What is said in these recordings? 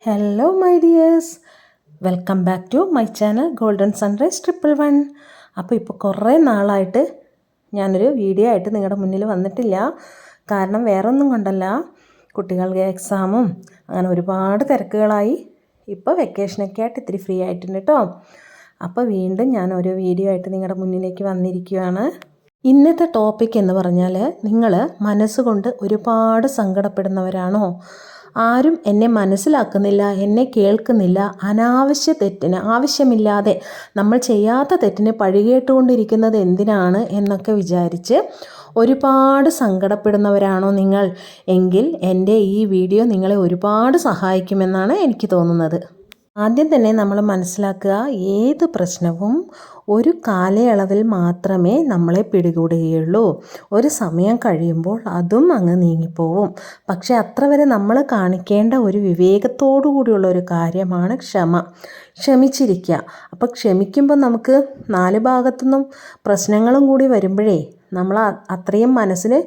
Hello my dears, welcome back to my channel golden sunrise 111. അപ്പോൾ ഇപ്പോൾ കുറേ നാളായിട്ട് ഞാനൊരു വീഡിയോ ആയിട്ട് നിങ്ങളുടെ മുന്നിൽ വന്നിട്ടില്ല. കാരണം വേറൊന്നും കൊണ്ടല്ല, കുട്ടികൾക്ക് എക്സാമും അങ്ങനെ ഒരുപാട് തിരക്കുകളായി. ഇപ്പോൾ വെക്കേഷനൊക്കെ ആയിട്ട് ഇത്തിരി ഫ്രീ ആയിട്ടുണ്ട് കേട്ടോ. അപ്പോൾ വീണ്ടും ഞാൻ ഒരു വീഡിയോ ആയിട്ട് നിങ്ങളുടെ മുന്നിലേക്ക് വന്നിരിക്കുകയാണ്. ഇന്നത്തെ ടോപ്പിക് എന്ന് പറഞ്ഞാൽ, നിങ്ങൾ മനസ്സുകൊണ്ട് ഒരുപാട് സങ്കടപ്പെടുന്നവരാണോ? ആരും എന്നെ മനസ്സിലാക്കുന്നില്ല, എന്നെ കേൾക്കുന്നില്ല, അനാവശ്യ തെറ്റിന്, ആവശ്യമില്ലാതെ നമ്മൾ ചെയ്യാത്ത തെറ്റിന് പഴികേട്ടുകൊണ്ടിരിക്കുന്നത് എന്തിനാണ് എന്നൊക്കെ വിചാരിച്ച് ഒരുപാട് സങ്കടപ്പെടുന്നവരാണോ നിങ്ങൾ? എങ്കിൽ എൻ്റെ ഈ വീഡിയോ നിങ്ങളെ ഒരുപാട് സഹായിക്കുമെന്നാണ് എനിക്ക് തോന്നുന്നത്. ആദ്യം തന്നെ നമ്മൾ മനസ്സിലാക്കുക, ഏത് പ്രശ്നവും ഒരു കാലയളവിൽ മാത്രമേ നമ്മളെ പിടികൂടുകയുള്ളൂ. ഒരു സമയം കഴിയുമ്പോൾ അതും അങ്ങ് നീങ്ങിപ്പോവും. പക്ഷെ അത്ര വരെ നമ്മൾ കാണിക്കേണ്ട ഒരു വിവേകത്തോടു കൂടിയുള്ള ഒരു കാര്യമാണ് ക്ഷമ. ക്ഷമിച്ചിരിക്കുക. അപ്പോൾ ക്ഷമിക്കുമ്പോൾ നമുക്ക് നാല് ഭാഗത്തുനിന്നും പ്രശ്നങ്ങളും കൂടി വരുമ്പോഴേ നമ്മൾ അത്രയും മനസ്സിന്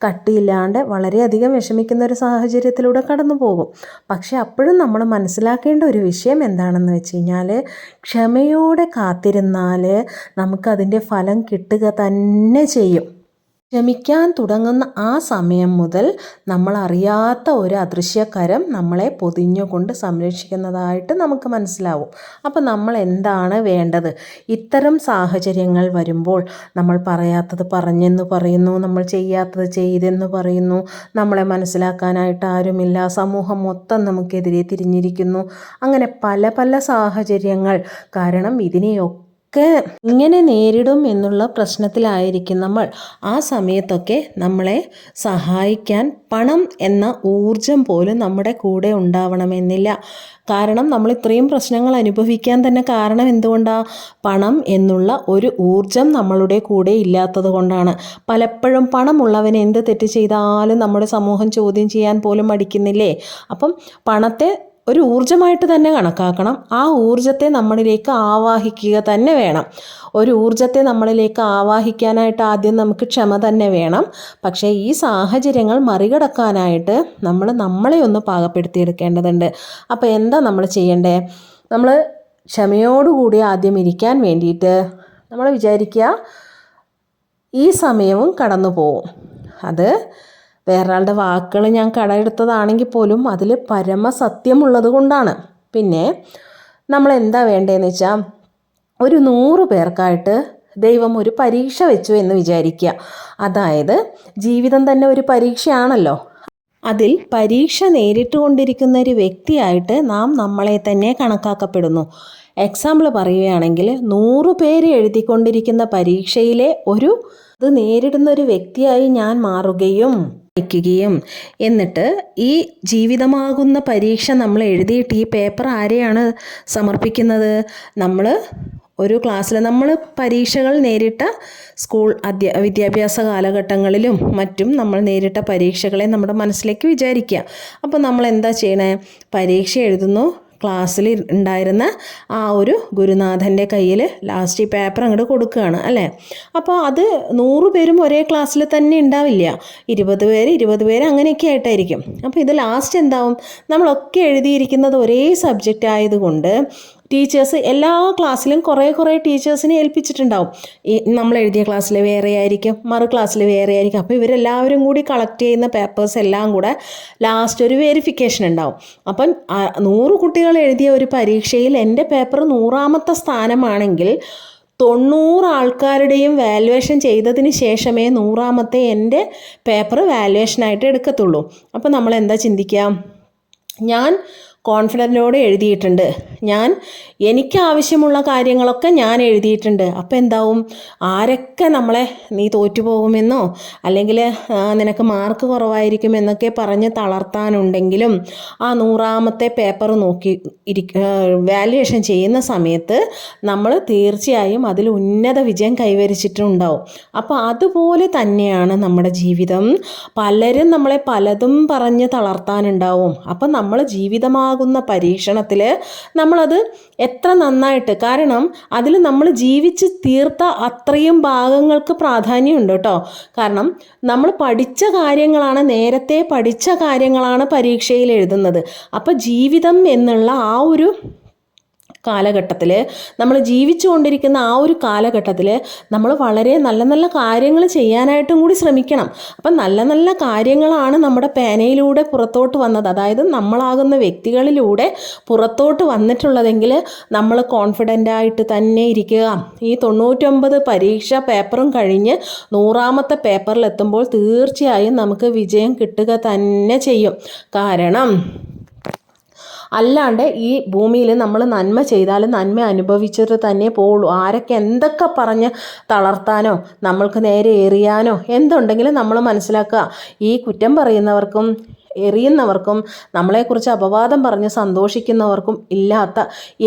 കട്ടിയില്ലാണ്ട് വളരെയധികം വിഷമിക്കുന്ന ഒരു സാഹചര്യത്തിലൂടെ കടന്നു പോകും. പക്ഷെ അപ്പോഴും നമ്മൾ മനസ്സിലാക്കേണ്ട ഒരു വിഷയം എന്താണെന്ന് വെച്ച് കഴിഞ്ഞാൽ, ക്ഷമയോടെ കാത്തിരുന്നാൽ നമുക്കതിൻ്റെ ഫലം കിട്ടുക തന്നെ ചെയ്യും. ക്ഷമിക്കാൻ തുടങ്ങുന്ന ആ സമയം മുതൽ നമ്മൾ അറിയാത്ത ഒരു അദൃശ്യകരം നമ്മളെ പൊതിഞ്ഞുകൊണ്ട് സംരക്ഷിക്കുന്നതായിട്ട് നമുക്ക് മനസ്സിലാവും. അപ്പോൾ നമ്മൾ എന്താണ് വേണ്ടത്? ഇത്തരം സാഹചര്യങ്ങൾ വരുമ്പോൾ നമ്മൾ പറയാത്തത് പറഞ്ഞെന്ന് പറയുന്നു, നമ്മൾ ചെയ്യാത്തത് ചെയ്തെന്ന് പറയുന്നു, നമ്മളെ മനസ്സിലാക്കാനായിട്ട് ആരുമില്ല, സമൂഹം മൊത്തം നമുക്കെതിരെ തിരിഞ്ഞിരിക്കുന്നു, അങ്ങനെ പല പല സാഹചര്യങ്ങൾ കാരണം ഇതിനെയൊക്കെ ഇങ്ങനെ നേരിടും എന്നുള്ള പ്രശ്നത്തിലായിരിക്കും നമ്മൾ. ആ സമയത്തൊക്കെ നമ്മളെ സഹായിക്കാൻ പണം എന്ന ഊർജം പോലും നമ്മുടെ കൂടെ ഉണ്ടാവണമെന്നില്ല. കാരണം നമ്മൾ ഇത്രയും പ്രശ്നങ്ങൾ അനുഭവിക്കാൻ തന്നെ കാരണം എന്തുകൊണ്ടാണ്? പണം എന്നുള്ള ഒരു ഊർജം നമ്മളുടെ കൂടെ ഇല്ലാത്തത് കൊണ്ടാണ്. പലപ്പോഴും പണമുള്ളവൻ എന്ത് തെറ്റ് ചെയ്താലും നമ്മുടെ സമൂഹം ചോദ്യം ചെയ്യാൻ പോലും മടിക്കുന്നില്ലേ? അപ്പം പണത്തെ ഒരു ഊർജ്ജമായിട്ട് തന്നെ കണക്കാക്കണം. ആ ഊർജ്ജത്തെ നമ്മളിലേക്ക് ആവാഹിക്കുക തന്നെ വേണം. ഒരു ഊർജ്ജത്തെ നമ്മളിലേക്ക് ആവാഹിക്കാനായിട്ട് ആദ്യം നമുക്ക് ക്ഷമ തന്നെ വേണം. പക്ഷേ ഈ സാഹചര്യങ്ങൾ മറികടക്കാനായിട്ട് നമ്മളെ ഒന്ന് പാകപ്പെടുത്തിയെടുക്കേണ്ടതുണ്ട്. അപ്പോൾ എന്താ നമ്മൾ ചെയ്യേണ്ടേ? നമ്മൾ ക്ഷമയോടുകൂടി ആദ്യം ഇരിക്കാൻ വേണ്ടിയിട്ട് നമ്മൾ വിചാരിക്കുക, ഈ സമയവും കടന്നു പോവും. അത് വേറൊരാളുടെ വാക്കുകൾ ഞാൻ കടമെടുത്തതാണെങ്കിൽ പോലും അതിൽ പരമസത്യമുള്ളത് കൊണ്ടാണ്. പിന്നെ നമ്മൾ എന്താ വേണ്ടതെന്ന് വെച്ചാൽ, ഒരു 100 പേർക്കായിട്ട് ദൈവം ഒരു പരീക്ഷ വെച്ചു എന്ന് വിചാരിക്കുക. അതായത് ജീവിതം തന്നെ ഒരു പരീക്ഷയാണല്ലോ. അതിൽ പരീക്ഷ നേരിട്ടുകൊണ്ടിരിക്കുന്ന ഒരു വ്യക്തിയായിട്ട് നാം നമ്മളെ തന്നെ കണക്കാക്കപ്പെടുന്നു. എക്സാമ്പിൾ പറയുകയാണെങ്കിൽ, 100 പേര് എഴുതിക്കൊണ്ടിരിക്കുന്ന പരീക്ഷയിലെ ഇത് നേരിടുന്ന ഒരു വ്യക്തിയായി ഞാൻ മാറുകയും എന്നിട്ട് ഈ ജീവിതമാകുന്ന പരീക്ഷ നമ്മൾ എഴുതിയിട്ട് ഈ പേപ്പർ ആരെയാണ് സമർപ്പിക്കുന്നത്? നമ്മൾ ഒരു ക്ലാസ്സിൽ നമ്മൾ പരീക്ഷകൾ നേരിട്ട സ്കൂൾ വിദ്യാഭ്യാസ കാലഘട്ടങ്ങളിലും മറ്റും നമ്മൾ നേരിട്ട പരീക്ഷകളെ നമ്മുടെ മനസ്സിലേക്ക് വിചാരിക്കുക. അപ്പോൾ നമ്മൾ എന്താ ചെയ്യണേ? പരീക്ഷ എഴുതുന്നു, ക്ലാസ്സിൽ ഉണ്ടായിരുന്ന ആ ഒരു ഗുരുനാഥൻ്റെ കയ്യിൽ ലാസ്റ്റ് ഈ പേപ്പർ അങ്ങോട്ട് കൊടുക്കുകയാണ് അല്ലേ? അപ്പോൾ അത് 100 പേരും ഒരേ ക്ലാസ്സിൽ തന്നെ ഉണ്ടാവില്ല. 20 പേര് അങ്ങനെയൊക്കെ ആയിട്ടായിരിക്കും. അപ്പോൾ ഇത് ലാസ്റ്റ് എന്താവും? നമ്മളൊക്കെ എഴുതിയിരിക്കുന്നത് ഒരേ സബ്ജക്റ്റ് ആയതുകൊണ്ട് ടീച്ചേഴ്സ് എല്ലാ ക്ലാസ്സിലും കുറേ ടീച്ചേഴ്സിനെ ഏൽപ്പിച്ചിട്ടുണ്ടാവും. നമ്മൾ എഴുതിയ ക്ലാസ്സിൽ വേറെ ആയിരിക്കും, മറു ക്ലാസ്സിൽ വേറെ ആയിരിക്കും. അപ്പോൾ ഇവരെല്ലാവരും കൂടി കളക്ട് ചെയ്യുന്ന പേപ്പേഴ്സ് എല്ലാം കൂടെ ലാസ്റ്റ് ഒരു വെരിഫിക്കേഷൻ ഉണ്ടാവും. അപ്പം 100 കുട്ടികൾ എഴുതിയ ഒരു പരീക്ഷയിൽ എൻ്റെ പേപ്പർ 100ാമത്തെ സ്ഥാനമാണെങ്കിൽ 90 ആൾക്കാരുടെയും വാല്യുവേഷൻ ചെയ്തതിന് ശേഷമേ 100ാമത്തെ എൻ്റെ പേപ്പർ വാല്യുവേഷനായിട്ട് എടുക്കത്തുള്ളൂ. അപ്പോൾ നമ്മൾ എന്താ ചിന്തിക്കുക? ഞാൻ കോൺഫിഡൻറ്റോടെ എഴുതിയിട്ടുണ്ട്, എനിക്ക് ആവശ്യമുള്ള കാര്യങ്ങളൊക്കെ ഞാൻ എഴുതിയിട്ടുണ്ട്. അപ്പോൾ എന്താവും? ആരൊക്കെ നമ്മളെ നീ തോറ്റുപോകുമെന്നോ അല്ലെങ്കിൽ നിനക്ക് മാർക്ക് കുറവായിരിക്കുമെന്നൊക്കെ പറഞ്ഞ് തളർത്താനുണ്ടെങ്കിലും ആ 100ാമത്തെ പേപ്പർ നോക്കി വാല്യുവേഷൻ ചെയ്യുന്ന സമയത്ത് നമ്മൾ തീർച്ചയായും അതിൽ ഉന്നത വിജയം കൈവരിച്ചിട്ടുണ്ടാവും. അപ്പോൾ അതുപോലെ തന്നെയാണ് നമ്മുടെ ജീവിതം. പലരും നമ്മളെ പലതും പറഞ്ഞ് തളർത്താനുണ്ടാവും. അപ്പം നമ്മൾ ജീവിതമാകുന്ന ഉണ്ടാകുന്ന പരീക്ഷണത്തിൽ നമ്മളത് എത്ര നന്നായിട്ട്, കാരണം അതിൽ നമ്മൾ ജീവിച്ച് തീർത്ത അത്രയും ഭാഗങ്ങൾക്ക് പ്രാധാന്യമുണ്ട് കേട്ടോ. കാരണം നമ്മൾ പഠിച്ച കാര്യങ്ങളാണ്, നേരത്തെ പഠിച്ച കാര്യങ്ങളാണ് പരീക്ഷയിൽ എഴുതുന്നത്. അപ്പോൾ ജീവിതം എന്നുള്ള ആ ഒരു കാലഘട്ടത്തിൽ, നമ്മൾ ജീവിച്ചു കൊണ്ടിരിക്കുന്ന ആ ഒരു കാലഘട്ടത്തിൽ നമ്മൾ വളരെ നല്ല നല്ല കാര്യങ്ങൾ ചെയ്യാനായിട്ടും കൂടി ശ്രമിക്കണം. അപ്പം നല്ല നല്ല കാര്യങ്ങളാണ് നമ്മുടെ പേനയിലൂടെ പുറത്തോട്ട് വന്നത്, അതായത് നമ്മളാകുന്ന വ്യക്തികളിലൂടെ പുറത്തോട്ട് വന്നിട്ടുള്ളതെങ്കിൽ നമ്മൾ കോൺഫിഡൻ്റായിട്ട് തന്നെ ഇരിക്കുക. ഈ 99 പരീക്ഷ പേപ്പറും കഴിഞ്ഞ് 100ാമത്തെ പേപ്പറിലെത്തുമ്പോൾ തീർച്ചയായും നമുക്ക് വിജയം കിട്ടുക തന്നെ ചെയ്യും. കാരണം അല്ലാണ്ട് ഈ ഭൂമിയിൽ നമ്മൾ നന്മ ചെയ്താലും നന്മ അനുഭവിച്ചിട്ട് തന്നെ പോവുള്ളൂ. ആരൊക്കെ എന്തൊക്കെ പറഞ്ഞ് തളർത്താനോ നമ്മൾക്ക് നേരെ എറിയാനോ എന്തുണ്ടെങ്കിലും നമ്മൾ മനസ്സിലാക്കുക, ഈ കുറ്റം പറയുന്നവർക്കും എറിയുന്നവർക്കും നമ്മളെക്കുറിച്ച് അപവാദം പറഞ്ഞ് സന്തോഷിക്കുന്നവർക്കും ഇല്ലാത്ത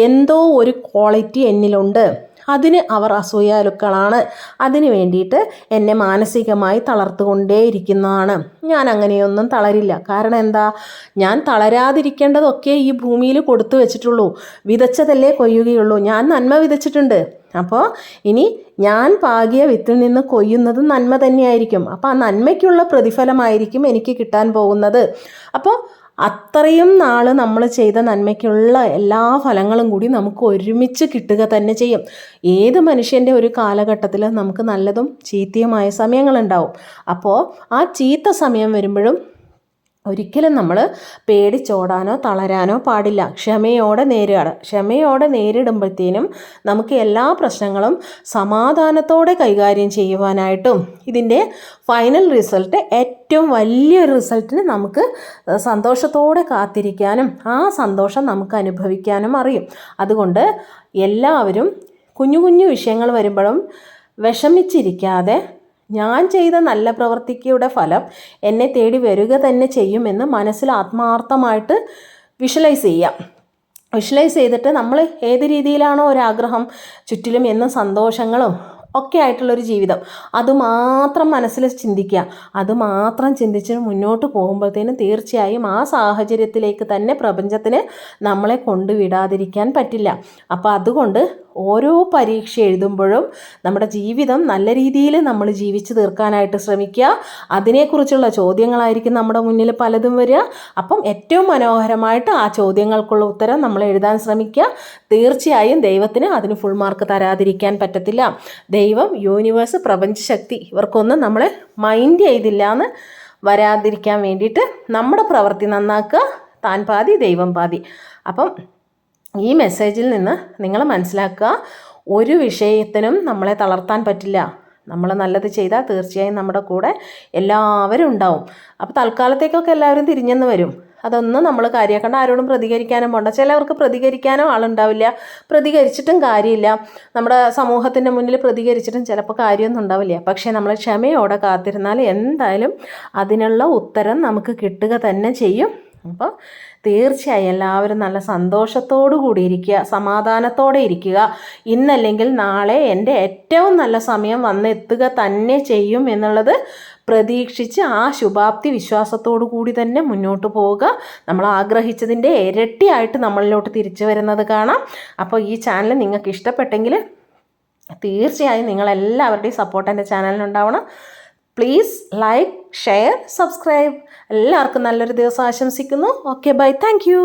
എന്തോ ഒരു ക്വാളിറ്റി എന്നിലുണ്ട്. അതിന് അവർ അസൂയാലുക്കളാണ്. അതിന് വേണ്ടിയിട്ട് എന്നെ മാനസികമായി തളർത്തുകൊണ്ടേയിരിക്കുന്നതാണ്. ഞാൻ അങ്ങനെയൊന്നും തളരില്ല. കാരണം എന്താ, ഞാൻ തളരാതിരിക്കേണ്ടതൊക്കെ ഈ ഭൂമിയിൽ കൊടുത്തു വെച്ചിട്ടുള്ളൂ. വിതച്ചതല്ലേ കൊയ്യുകയുള്ളൂ. ഞാൻ നന്മ വിതച്ചിട്ടുണ്ട്. അപ്പോൾ ഇനി ഞാൻ പാകിയ വിത്തിൽ നിന്ന് കൊയ്യുന്നത് നന്മ തന്നെയായിരിക്കും. അപ്പോൾ ആ നന്മയ്ക്കുള്ള പ്രതിഫലമായിരിക്കും എനിക്ക് കിട്ടാൻ പോകുന്നത്. അപ്പോൾ അത്രയും നാൾ നമ്മൾ ചെയ്ത നന്മയ്ക്കുള്ള എല്ലാ ഫലങ്ങളും കൂടി നമുക്ക് ഒരുമിച്ച് കിട്ടുക തന്നെ ചെയ്യും. ഏത് മനുഷ്യൻ്റെ ഒരു കാലഘട്ടത്തിൽ നമുക്ക് നല്ലതും ചീത്തയുമായ സമയങ്ങളുണ്ടാവും. അപ്പോൾ ആ ചീത്ത സമയം വരുമ്പോഴും ഒരിക്കലും നമ്മൾ പേടിച്ചോടാനോ തളരാനോ പാടില്ല. ക്ഷമയോടെ നേരിടുമ്പോഴത്തേനും നമുക്ക് എല്ലാ പ്രശ്നങ്ങളും സമാധാനത്തോടെ കൈകാര്യം ചെയ്യുവാനായിട്ടും ഇതിൻ്റെ ഫൈനൽ റിസൾട്ട് ഏറ്റവും വലിയൊരു റിസൾട്ടിന് നമുക്ക് സന്തോഷത്തോടെ കാത്തിരിക്കാനും ആ സന്തോഷം നമുക്ക് അനുഭവിക്കാനും അറിയും. അതുകൊണ്ട് എല്ലാവരും കുഞ്ഞു കുഞ്ഞു വിഷയങ്ങൾ വരുമ്പോഴും വിഷമിച്ചിരിക്കാതെ ഞാൻ ചെയ്ത നല്ല പ്രവൃത്തിയുടെ ഫലം എന്നെ തേടി വരിക തന്നെ ചെയ്യുമെന്ന് മനസ്സിൽ ആത്മാർത്ഥമായിട്ട് വിഷ്വലൈസ് ചെയ്യാം. വിഷ്വലൈസ് ചെയ്തിട്ട് നമ്മൾ ഏത് രീതിയിലാണോ ഒരാഗ്രഹം, ചുറ്റിലും എന്നും സന്തോഷങ്ങളും ഒക്കെ ആയിട്ടുള്ളൊരു ജീവിതം, അതുമാത്രം മനസ്സിൽ ചിന്തിക്കുക. അതുമാത്രം ചിന്തിച്ച് മുന്നോട്ട് പോകുമ്പോഴത്തേനും തീർച്ചയായും ആ സാഹചര്യത്തിലേക്ക് തന്നെ പ്രപഞ്ചത്തിന് നമ്മളെ കൊണ്ടുവിടാതിരിക്കാൻ പറ്റില്ല. അപ്പോൾ അതുകൊണ്ട് ഓരോ പരീക്ഷ എഴുതുമ്പോഴും നമ്മുടെ ജീവിതം നല്ല രീതിയിൽ നമ്മൾ ജീവിച്ച് തീർക്കാനായിട്ട് ശ്രമിക്കുക. അതിനെക്കുറിച്ചുള്ള ചോദ്യങ്ങളായിരിക്കും നമ്മുടെ മുന്നിൽ പലതും വരിക. അപ്പം ഏറ്റവും മനോഹരമായിട്ട് ആ ചോദ്യങ്ങൾക്കുള്ള ഉത്തരം നമ്മൾ എഴുതാൻ ശ്രമിക്കുക. തീർച്ചയായും ദൈവത്തിന് അതിന് ഫുൾ മാർക്ക് തരാതിരിക്കാൻ പറ്റത്തില്ല. ദൈവം, യൂണിവേഴ്സ്, പ്രപഞ്ചശക്തി ഇവർക്കൊന്നും നമ്മളെ മൈൻഡ് ചെയ്തില്ല എന്ന് വരാതിരിക്കാൻ വേണ്ടിയിട്ട് നമ്മുടെ പ്രവൃത്തി നന്നാക്കുക. താൻ പാതി ദൈവം പാതി. അപ്പം ഈ മെസ്സേജിൽ നിന്ന് നിങ്ങൾ മനസ്സിലാക്കുക, ഒരു വിഷയത്തിനും നമ്മളെ തളർത്താൻ പറ്റില്ല. നമ്മൾ നല്ലത് ചെയ്താൽ തീർച്ചയായും നമ്മുടെ കൂടെ എല്ലാവരും ഉണ്ടാവും. അപ്പോൾ തൽക്കാലത്തേക്കൊക്കെ എല്ലാവരും തിരിഞ്ഞെന്ന് വരും. അതൊന്നും നമ്മൾ കാര്യമാക്കണ്ട. ആരോടും പ്രതികരിക്കാനും പോണ്ട. ചിലവർക്ക് പ്രതികരിക്കാനോ ആളുണ്ടാവില്ല. പ്രതികരിച്ചിട്ടും കാര്യമില്ല. നമ്മുടെ സമൂഹത്തിൻ്റെ മുന്നിൽ പ്രതികരിച്ചിട്ടും ചിലപ്പോൾ കാര്യമൊന്നും ഉണ്ടാവില്ല. പക്ഷേ നമ്മൾ ക്ഷമയോടെ കാത്തിരുന്നാൽ എന്തായാലും അതിനുള്ള ഉത്തരം നമുക്ക് കിട്ടുക തന്നെ ചെയ്യും. അപ്പോൾ തീർച്ചയായും എല്ലാവരും നല്ല സന്തോഷത്തോടു കൂടി ഇരിക്കുക, സമാധാനത്തോടെ ഇരിക്കുക. ഇന്നല്ലെങ്കിൽ നാളെ എൻ്റെ ഏറ്റവും നല്ല സമയം വന്നെത്തുക തന്നെ ചെയ്യും എന്നുള്ളത് പ്രതീക്ഷിച്ച് ആ ശുഭാപ്തി വിശ്വാസത്തോടു കൂടി തന്നെ മുന്നോട്ട് പോവുക. നമ്മൾ ആഗ്രഹിച്ചതിൻ്റെ ഇരട്ടിയായിട്ട് നമ്മളിലോട്ട് തിരിച്ചു വരുന്നത് കാണാം. അപ്പോൾ ഈ ചാനൽ നിങ്ങൾക്ക് ഇഷ്ടപ്പെട്ടെങ്കിൽ തീർച്ചയായും നിങ്ങളെല്ലാവരുടെയും സപ്പോർട്ട് എൻ്റെ ചാനലിനുണ്ടാവണം. Please like, share, subscribe. എല്ലാവർക്കും നല്ലൊരു ദിവസം ആശംസിക്കുന്നു. Okay, bye, thank U.